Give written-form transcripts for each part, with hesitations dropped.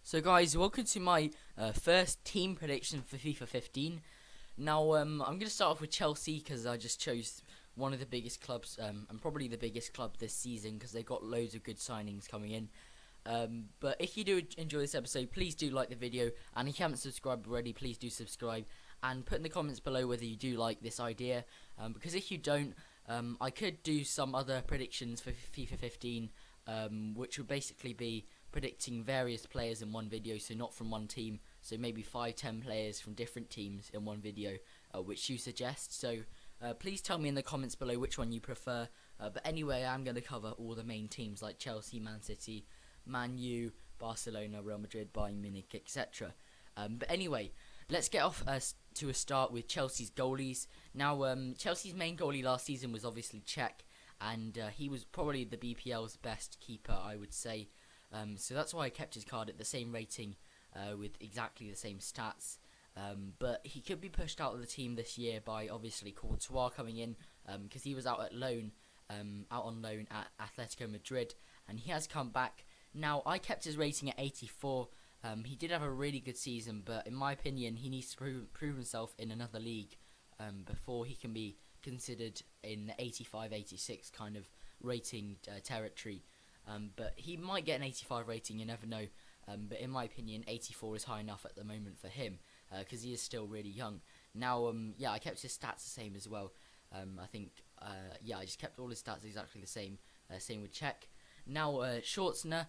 So guys, welcome to my first team prediction for FIFA 15. Now I'm going to start off with Chelsea because I just chose one of the biggest clubs and probably the biggest club this season because they've got loads of good signings coming in. But if you do enjoy this episode, please do like the video, and if you haven't subscribed already, please do subscribe and put in the comments below whether you do like this idea, because if you don't, I could do some other predictions for FIFA 15, which would basically be predicting various players in one video, so not from one team, so maybe 5-10 players from different teams in one video, which you suggest. So please tell me in the comments below which one you prefer, but anyway, I'm going to cover all the main teams like Chelsea, Man City, Man U, Barcelona, Real Madrid, Bayern Munich, etc. But anyway, let's get off to a start with Chelsea's goalies. Now, Chelsea's main goalie last season was obviously Czech, and he was probably the BPL's best keeper, I would say. So that's why I kept his card at the same rating with exactly the same stats. But he could be pushed out of the team this year by obviously Courtois coming in, because he was out on loan at Atletico Madrid, and he has come back. Now, I kept his rating at 84. He did have a really good season, but in my opinion, he needs to prove himself in another league before he can be considered in the 85-86 kind of rating territory. But he might get an 85 rating, you never know. But in my opinion, 84 is high enough at the moment for him, because he is still really young. Now, yeah, I kept his stats the same as well. I just kept all his stats exactly the same. Same with Czech. Now, Schwartzner,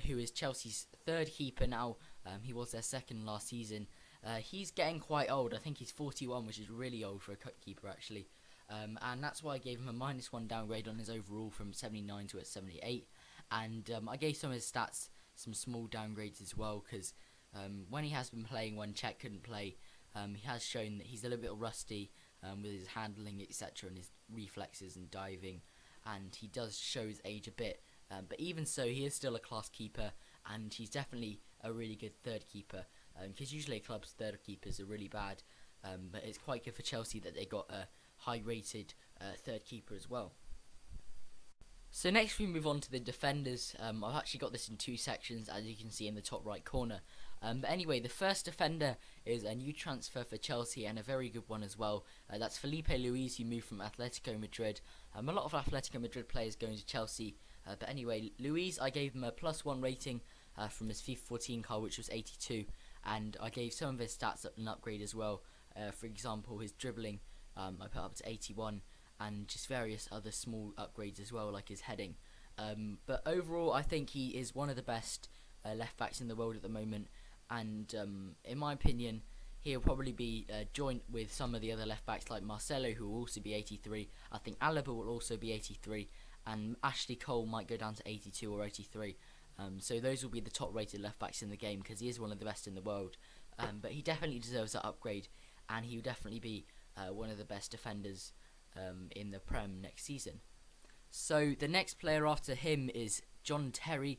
who is Chelsea's third keeper now. He was their second last season. He's getting quite old. I think he's 41, which is really old for a keeper, actually. And that's why I gave him a -1 downgrade on his overall from 79 to a 78. And I gave some of his stats some small downgrades as well, because when he has been playing when Czech couldn't play, he has shown that he's a little bit rusty with his handling, etc., and his reflexes and diving, and he does show his age a bit. But even so, he is still a class keeper, and he's definitely a really good third keeper, because usually a club's third keepers are really bad, but it's quite good for Chelsea that they got a high-rated third keeper as well. So next we move on to the defenders. I've actually got this in two sections, as you can see in the top right corner. But anyway, the first defender is a new transfer for Chelsea, and a very good one as well. That's Felipe Luis, who moved from Atletico Madrid. A lot of Atletico Madrid players going to Chelsea. But anyway, Luis, I gave him a +1 rating from his FIFA 14 card, which was 82. And I gave some of his stats an upgrade as well. For example, his dribbling, I put up to 81. And just various other small upgrades as well, like his heading. But overall, I think he is one of the best left backs in the world at the moment, and in my opinion, he'll probably be joint with some of the other left backs like Marcelo, who will also be 83. I think Alaba will also be 83, and Ashley Cole might go down to 82 or 83. So those will be the top rated left backs in the game, because he is one of the best in the world. But he definitely deserves that upgrade, and he will definitely be one of the best defenders in the Prem next season. So the next player after him is John Terry.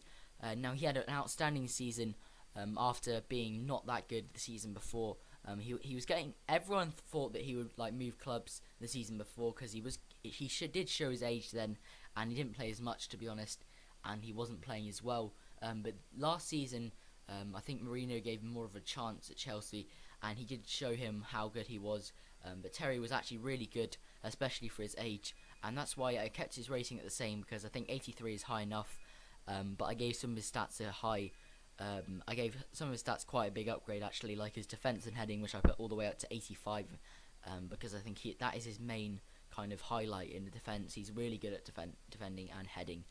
Now, he had an outstanding season after being not that good the season before. He was getting, everyone thought that he would move clubs the season before, because he did show his age then, and he didn't play as much, to be honest, and he wasn't playing as well. But last season, I think Mourinho gave him more of a chance at Chelsea, and he did show him how good he was. But Terry was actually really good, especially for his age, and that's why I kept his rating at the same, because I think 83 is high enough. But I gave some of his stats a high. I gave some of his stats quite a big upgrade, actually, like his defense and heading, which I put all the way up to 85, because I think that is his main kind of highlight in the defense. He's really good at defending and heading,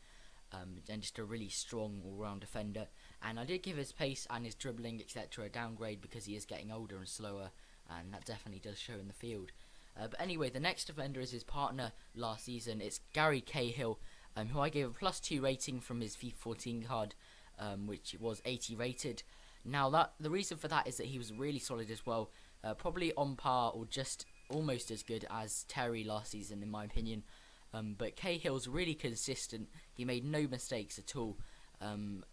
and just a really strong all-round defender. And I did give his pace and his dribbling, etc., a downgrade, because he is getting older and slower, and that definitely does show in the field. But anyway, the next defender is his partner last season. It's Gary Cahill, who I gave a +2 rating from his FIFA 14 card, which was 80 rated. Now, the reason for that is that he was really solid as well, probably on par or just almost as good as Terry last season, in my opinion. But Cahill's really consistent. He made no mistakes at all.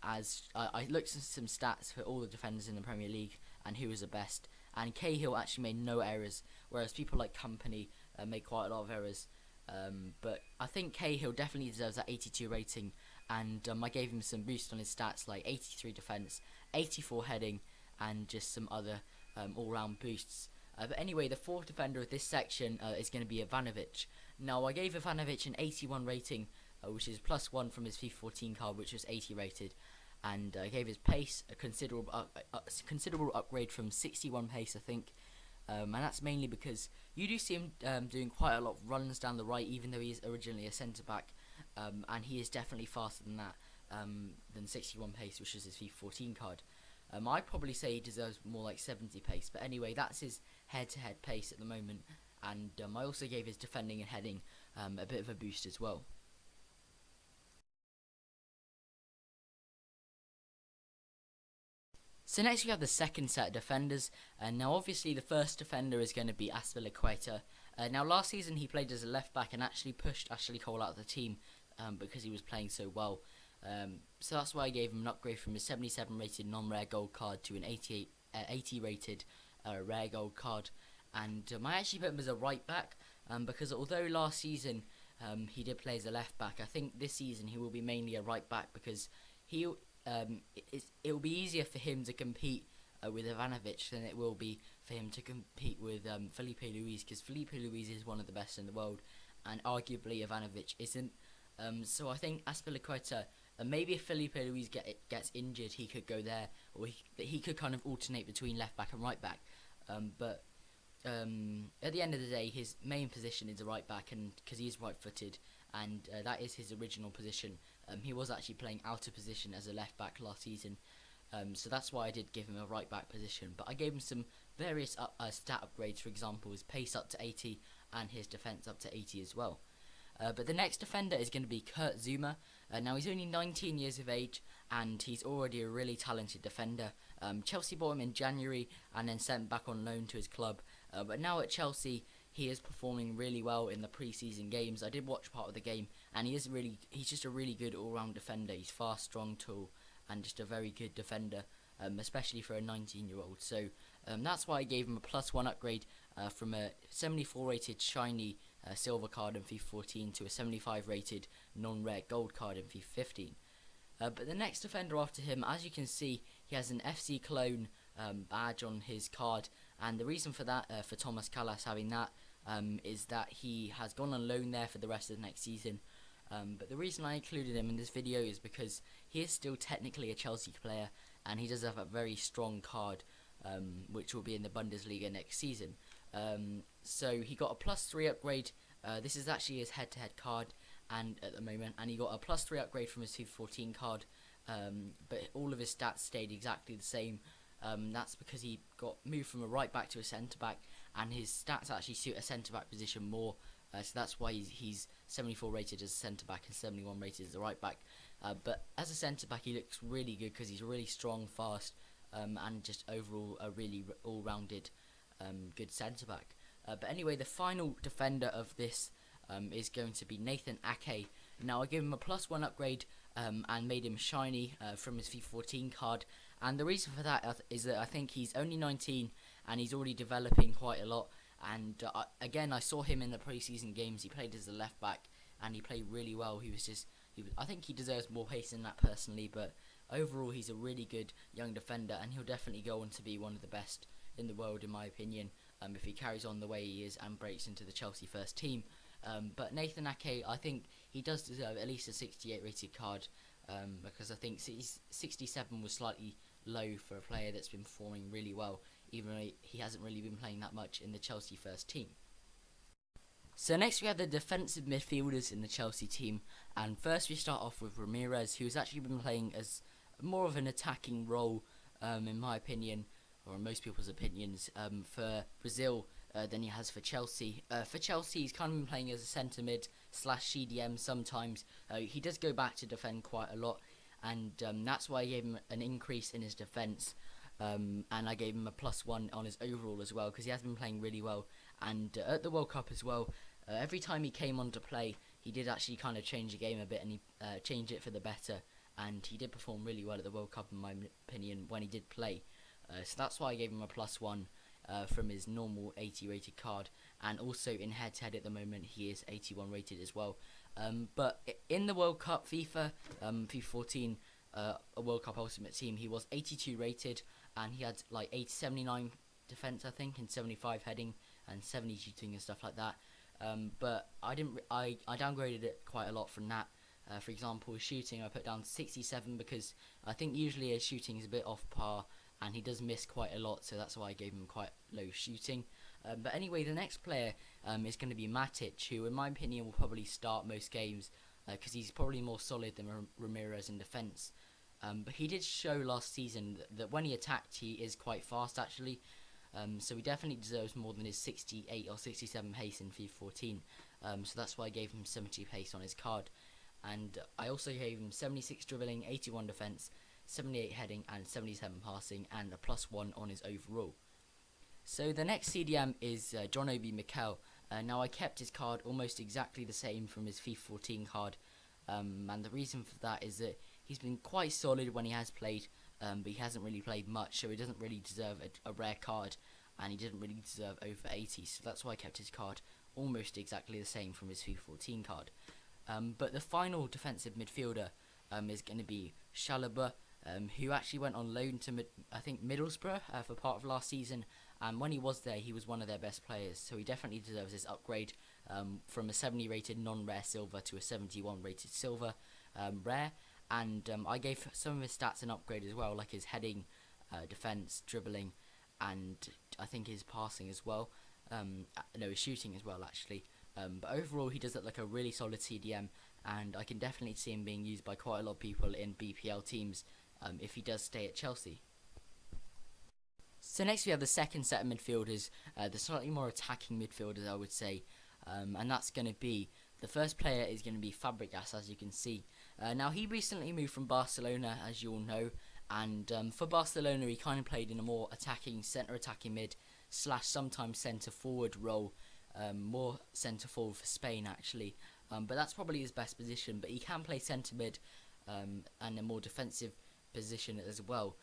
As I looked at some stats for all the defenders in the Premier League and who was the best, and Cahill actually made no errors, whereas people like Company made quite a lot of errors. But I think Cahill definitely deserves that 82 rating, and I gave him some boost on his stats like 83 defense, 84 heading, and just some other all-round boosts. But anyway, the fourth defender of this section is going to be Ivanovic. Now, I gave Ivanovic an 81 rating, which is +1 from his FIFA 14 card, which was 80 rated. And I gave his pace a considerable upgrade from 61 pace, I think. And that's mainly because you do see him doing quite a lot of runs down the right, even though he is originally a centre-back. And he is definitely faster than that, than 61 pace, which is his FIFA 14 card. I'd probably say he deserves more like 70 pace, but anyway, that's his head-to-head pace at the moment, and I also gave his defending and heading a bit of a boost as well. So next we have the second set of defenders, and now obviously the first defender is going to be Azpilicueta. Now last season he played as a left back and actually pushed Ashley Cole out of the team because he was playing so well. So that's why I gave him an upgrade from his 77 rated non-rare gold card to an 80 rated rare gold card. And I actually put him as a right back because although last season he did play as a left back, I think this season he will be mainly a right back because it will be easier for him to compete with Ivanovic than it will be for him to compete with Felipe Luis, because Felipe Luis is one of the best in the world and arguably Ivanovic isn't. So I think Azpilicueta, maybe if Felipe Luis gets injured, he could go there, or he could kind of alternate between left back and right back. But at the end of the day, his main position is a right back, and because he is right-footed, and that is his original position. He was actually playing out of position as a left back last season, so that's why I did give him a right back position. But I gave him some various stat upgrades, for example, his pace up to 80 and his defense up to 80 as well. But the next defender is going to be Kurt Zouma. Now he's only 19 years of age and he's already a really talented defender. Chelsea bought him in January and then sent him back on loan to his club. But now at Chelsea he is performing really well in the pre-season games. I did watch part of the game and he's just a really good all-round defender. He's fast, strong, tall, and just a very good defender, especially for a 19-year-old. So that's why I gave him a +1 upgrade from a 74 rated shiny silver card in FIFA 14 to a 75 rated non-rare gold card in FIFA 15. But the next defender after him, as you can see, he has an FC Cologne badge on his card, and the reason for that, for Thomas Callas having that, is that he has gone on loan there for the rest of the next season. But the reason I included him in this video is because he is still technically a Chelsea player, and he does have a very strong card, which will be in the Bundesliga next season. So he got a +3 upgrade. This is actually his head-to-head card, and at the moment, and he got a +3 upgrade from his FIFA 14 card. But all of his stats stayed exactly the same. That's because he got moved from a right back to a centre back, and his stats actually suit a centre back position more. So that's why he's 74 rated as a centre back and 71 rated as a right back. But as a centre back, he looks really good because he's really strong, fast, and just overall a really all-rounded good centre back. But anyway, the final defender of this is going to be Nathan Ake. Now I gave him a +1 upgrade and made him shiny from his FIFA 14 card, and the reason for that is that I think he's only 19 and he's already developing quite a lot. And again, I saw him in the pre-season games. He played as a left back and he played really well. I think he deserves more pace than that personally, but overall he's a really good young defender, and he'll definitely go on to be one of the best in the world in my opinion, if he carries on the way he is and breaks into the Chelsea first team. But Nathan Ake, I think he does deserve at least a 68 rated card, because I think 67 was slightly low for a player that's been performing really well, even though he hasn't really been playing that much in the Chelsea first team. So next we have the defensive midfielders in the Chelsea team, and first we start off with Ramirez, who's actually been playing as more of an attacking role, in my opinion, or in most people's opinions, for Brazil than he has for Chelsea. For Chelsea, he's kind of been playing as a centre mid / CDM sometimes. He does go back to defend quite a lot, and that's why I gave him an increase in his defence, and I gave him a +1 on his overall as well, because he has been playing really well. And at the World Cup as well, every time he came on to play, he did actually kind of change the game a bit, and he changed it for the better, and he did perform really well at the World Cup in my opinion when he did play. So that's why I gave him a +1 from his normal 80 rated card, and also in head-to-head at the moment he is 81 rated as well. But in the World Cup, FIFA 14, a World Cup Ultimate Team, he was 82 rated, and he had like 79 defense, I think, and 75 heading and 70 shooting and stuff like that. But I downgraded it quite a lot from that. For example, his shooting I put down 67 because I think usually his shooting is a bit off par, and he does miss quite a lot, so that's why I gave him quite low shooting. But anyway, the next player is going to be Matic, who in my opinion will probably start most games because he's probably more solid than Ramirez in defence. But he did show last season that when he attacked, he is quite fast actually. So he definitely deserves more than his 68 or 67 pace in FIFA 14. So that's why I gave him 70 pace on his card. And I also gave him 76 dribbling, 81 defence, 78 heading and 77 passing, and a +1 on his overall. So the next CDM is John Obi Mikel. Now I kept his card almost exactly the same from his FIFA 14 card. And the reason for that is that he's been quite solid when he has played, but he hasn't really played much, so he doesn't really deserve a rare card, and he didn't really deserve over 80, so that's why I kept his card almost exactly the same from his FIFA 14 card. But the final defensive midfielder is going to be Chalobah, who actually went on loan to I think Middlesbrough for part of last season, and when he was there he was one of their best players, so he definitely deserves his upgrade from a 70 rated non-rare silver to a 71 rated silver rare. And I gave some of his stats an upgrade as well, like his heading, defense, dribbling, and I think his passing as well. No, his shooting as well actually. But overall he does look like a really solid CDM, and I can definitely see him being used by quite a lot of people in BPL teams if he does stay at Chelsea. So next we have the second set of midfielders, the slightly more attacking midfielders I would say, and that's going to be, the first player is going to be Fabregas, as you can see. Now he recently moved from Barcelona, as you all know, and for Barcelona he kind of played in a more attacking, centre attacking mid / sometimes centre forward role, more centre forward for Spain actually, but that's probably his best position, but he can play centre mid and a more defensive position as well.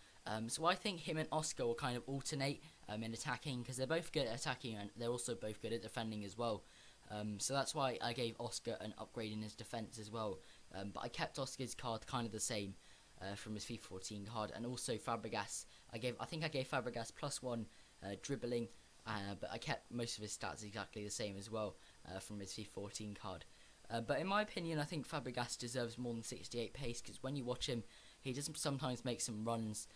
So I think him and Oscar will kind of alternate in attacking, because they're both good at attacking and they're also both good at defending as well. So that's why I gave Oscar an upgrade in his defence as well. But I kept Oscar's card kind of the same from his FIFA 14 card, and also Fabregas. I think I gave Fabregas +1 dribbling, but I kept most of his stats exactly the same as well from his FIFA 14 card. But in my opinion, I think Fabregas deserves more than 68 pace, because when you watch him, he does sometimes make some runs.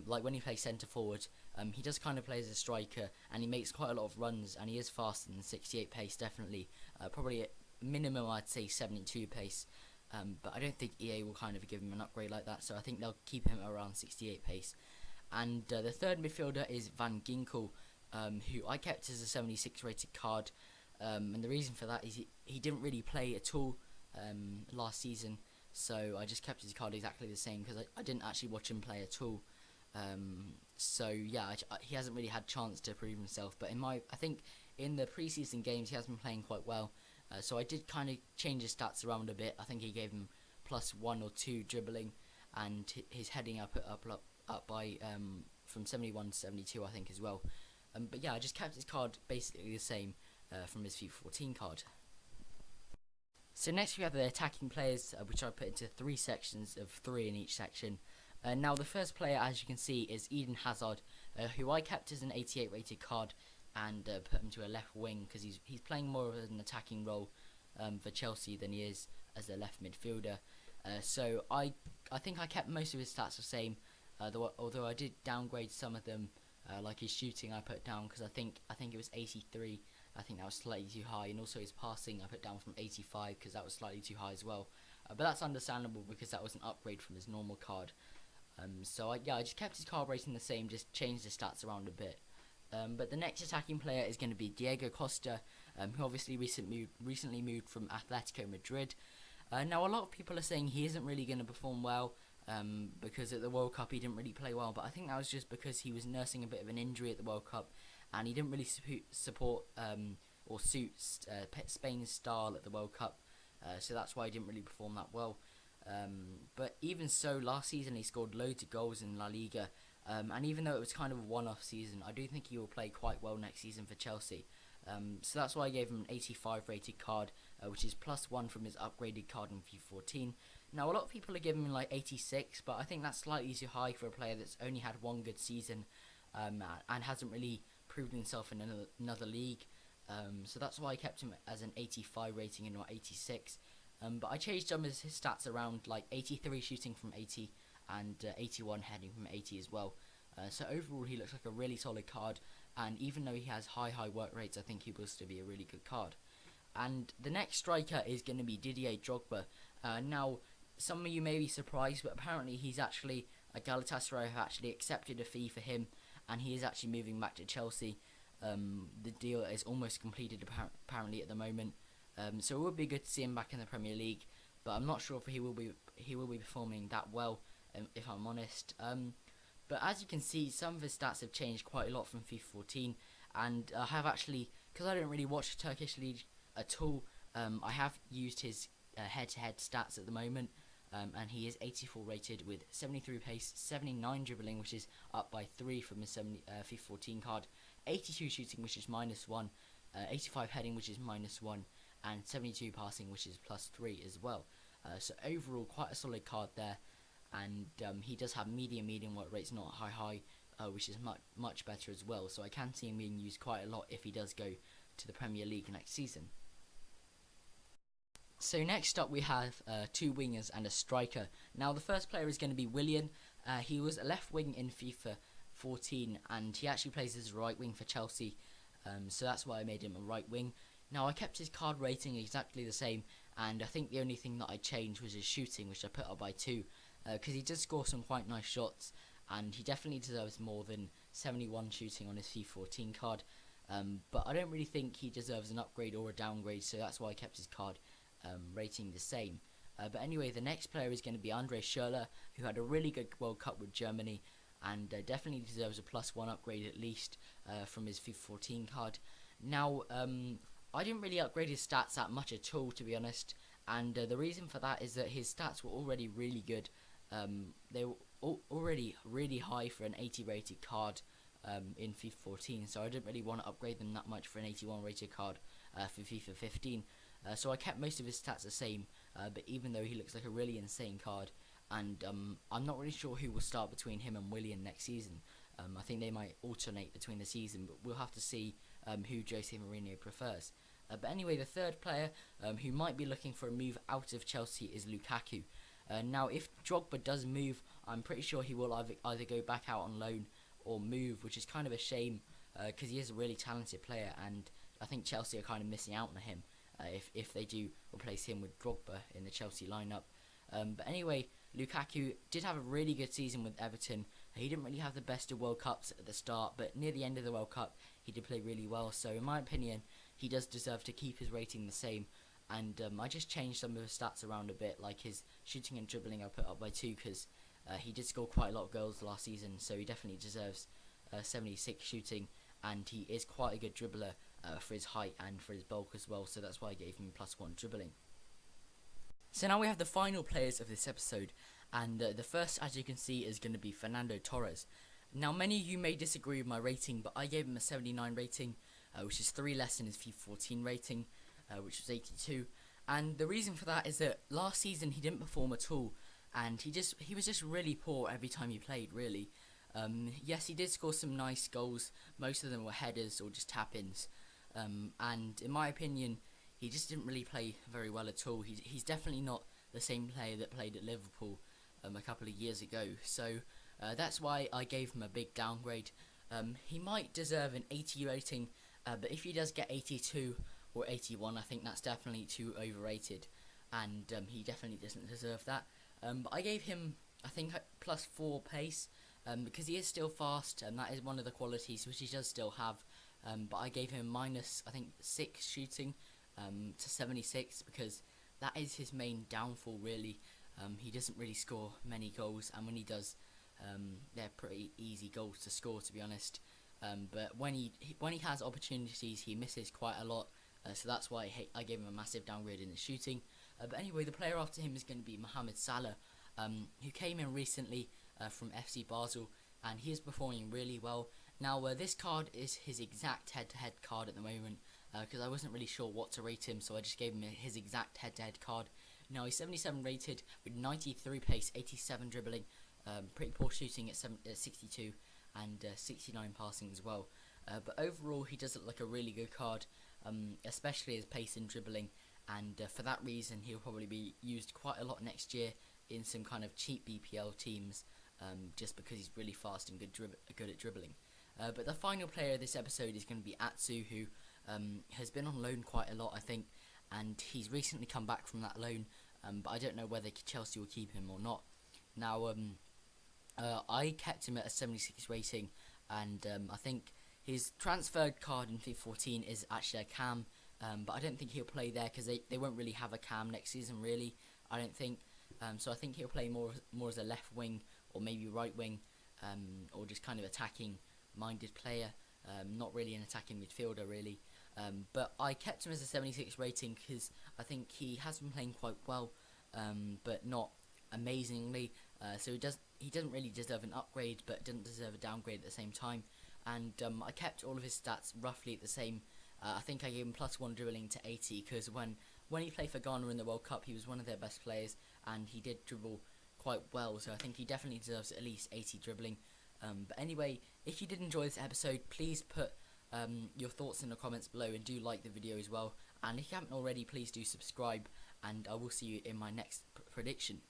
Like when he plays centre forward, he does kind of play as a striker, and he makes quite a lot of runs, and he is faster than 68 pace definitely. Probably at minimum I'd say 72 pace, but I don't think EA will kind of give him an upgrade like that, so I think they'll keep him around 68 pace. And the third midfielder is Van Ginkel, who I kept as a 76 rated card, and the reason for that is he didn't really play at all last season, so I just kept his card exactly the same because I didn't actually watch him play at all. So yeah, he hasn't really had chance to prove himself, but I think in the preseason games he has been playing quite well. So I did kind of change his stats around a bit. I think he gave him +1 or 2 dribbling, and his heading I put up by from 71 to 72 I think as well. But yeah, I just kept his card basically the same from his FIFA 14 card. So next we have the attacking players, which I put into 3 sections of 3 in each section. Now the first player, as you can see, is Eden Hazard, who I kept as an 88 rated card and put him to a left wing because he's playing more of an attacking role for Chelsea than he is as a left midfielder. So I think I kept most of his stats the same, although I did downgrade some of them, like his shooting I put down because I think it was 83. I think that was slightly too high, and also his passing I put down from 85 because that was slightly too high as well. But that's understandable because that was an upgrade from his normal card. So I just kept his card rating the same, just changed the stats around a bit. But the next attacking player is going to be Diego Costa, who obviously recently moved from Atletico Madrid. Now a lot of people are saying he isn't really going to perform well because at the World Cup he didn't really play well, but I think that was just because he was nursing a bit of an injury at the World Cup, and he didn't really support or suit Spain's style at the World Cup, so that's why he didn't really perform that well. But even so, last season he scored loads of goals in La Liga, and even though it was kind of a one-off season, I do think he will play quite well next season for Chelsea. So that's why I gave him an 85 rated card, which is +1 from his upgraded card in FIFA 14. Now, a lot of people are giving him like 86, but I think that's slightly too high for a player that's only had one good season and hasn't really proved himself in another league. So that's why I kept him as an 85 rating and not 86. But I changed some of his stats around, like 83 shooting from 80 and 81 heading from 80 as well. So overall, he looks like a really solid card, and even though he has high work rates, I think he will still be a really good card. And the next striker is going to be Didier Drogba. Now, some of you may be surprised, but apparently he's actually, Galatasaray have actually accepted a fee for him, and he is actually moving back to Chelsea. The deal is almost completed apparently at the moment. So it would be good to see him back in the Premier League, but I'm not sure if he will be performing that well, if I'm honest. But as you can see, some of his stats have changed quite a lot from FIFA 14, and I have actually, because I don't really watch the Turkish league at all, I have used his head-to-head stats at the moment, and he is 84 rated with 73 pace, 79 dribbling, which is up by 3 from his FIFA 14 card, 82 shooting, which is -1, 85 heading, which is -1, and 72 passing, which is +3 as well. So overall, quite a solid card there, and he does have medium work rates, not high, which is much better as well. So I can see him being used quite a lot if he does go to the Premier League next season. So next up we have 2 wingers and a striker. Now the first player is going to be Willian. He was a left wing in FIFA 14, and he actually plays as a right wing for Chelsea. So that's why I made him a right wing. Now I kept his card rating exactly the same, and I think the only thing that I changed was his shooting, which I put up by 2, because he does score some quite nice shots, and he definitely deserves more than 71 shooting on his FIFA 14 card. But I don't really think he deserves an upgrade or a downgrade, so that's why I kept his card rating the same. But anyway, the next player is going to be Andre Schürrle, who had a really good World Cup with Germany, and definitely deserves a +1 upgrade at least from his FIFA 14 card. Now, I didn't really upgrade his stats that much at all, to be honest, and the reason for that is that his stats were already really good. They were already really high for an 80 rated card in FIFA 14, so I didn't really want to upgrade them that much for an 81 rated card for FIFA 15. So I kept most of his stats the same, but even though he looks like a really insane card, and I'm not really sure who will start between him and Willian next season. I think they might alternate between the season, but we'll have to see who Jose Mourinho prefers. But anyway, the third player who might be looking for a move out of Chelsea is Lukaku. Now, if Drogba does move, I'm pretty sure he will either go back out on loan or move, which is kind of a shame because he is a really talented player, and I think Chelsea are kind of missing out on him if they do replace him with Drogba in the Chelsea lineup. But anyway, Lukaku did have a really good season with Everton. He didn't really have the best of World Cups at the start, but near the end of the World Cup, he did play really well. So in my opinion, he does deserve to keep his rating the same. And I just changed some of his stats around a bit, like his shooting and dribbling I put up by 2 because he did score quite a lot of goals last season, so he definitely deserves 76 shooting, and he is quite a good dribbler for his height and for his bulk as well, so that's why I gave him +1 dribbling. So now we have the final players of this episode, and the first, as you can see, is going to be Fernando Torres. Now many of you may disagree with my rating, but I gave him a 79 rating, which is 3 less than his FIFA 14 rating, which was 82. And the reason for that is that last season he didn't perform at all, and he was just really poor every time he played, really. Yes, he did score some nice goals. Most of them were headers or just tap-ins. And in my opinion, he just didn't really play very well at all. He's definitely not the same player that played at Liverpool a couple of years ago. So that's why I gave him a big downgrade. He might deserve an 80 rating, but if he does get 82 or 81, I think that's definitely too overrated, and he definitely doesn't deserve that. But I gave him, I think, +4 pace, because he is still fast, and that is one of the qualities which he does still have. But I gave him -6 shooting to 76, because that is his main downfall, really. He doesn't really score many goals, and when he does, they're pretty easy goals to score, to be honest. But when he has opportunities, he misses quite a lot. So that's why I gave him a massive downgrade in his shooting. But anyway, the player after him is going to be Mohamed Salah, who came in recently from FC Basel, and he is performing really well. Now, this card is his exact head-to-head card at the moment, because I wasn't really sure what to rate him, so I just gave him his exact head-to-head card. Now he's 77 rated with 93 pace, 87 dribbling, pretty poor shooting at 62, and 69 passing as well. But overall, he does look like a really good card, especially his pace and dribbling, and for that reason, he'll probably be used quite a lot next year in some kind of cheap BPL teams, just because he's really fast and good at dribbling. But the final player of this episode is going to be Atsu, who has been on loan quite a lot, I think, and he's recently come back from that loan, but I don't know whether Chelsea will keep him or not. Now, I kept him at a 76 rating, and I think his transferred card in FIFA 14 is actually a cam, but I don't think he'll play there because they won't really have a cam next season, really, I don't think. So I think he'll play more as a left wing or maybe right wing, or just kind of attacking minded player, not really an attacking midfielder really. But I kept him as a 76 rating because I think he has been playing quite well, but not amazingly. So he doesn't really deserve an upgrade, but doesn't deserve a downgrade at the same time. And I kept all of his stats roughly at the same. I think I gave him +1 dribbling to 80 because when he played for Ghana in the World Cup, he was one of their best players, and he did dribble quite well. So I think he definitely deserves at least 80 dribbling. But anyway, if you did enjoy this episode, please put your thoughts in the comments below, and do like the video as well. And if you haven't already, please do subscribe, and I will see you in my next prediction.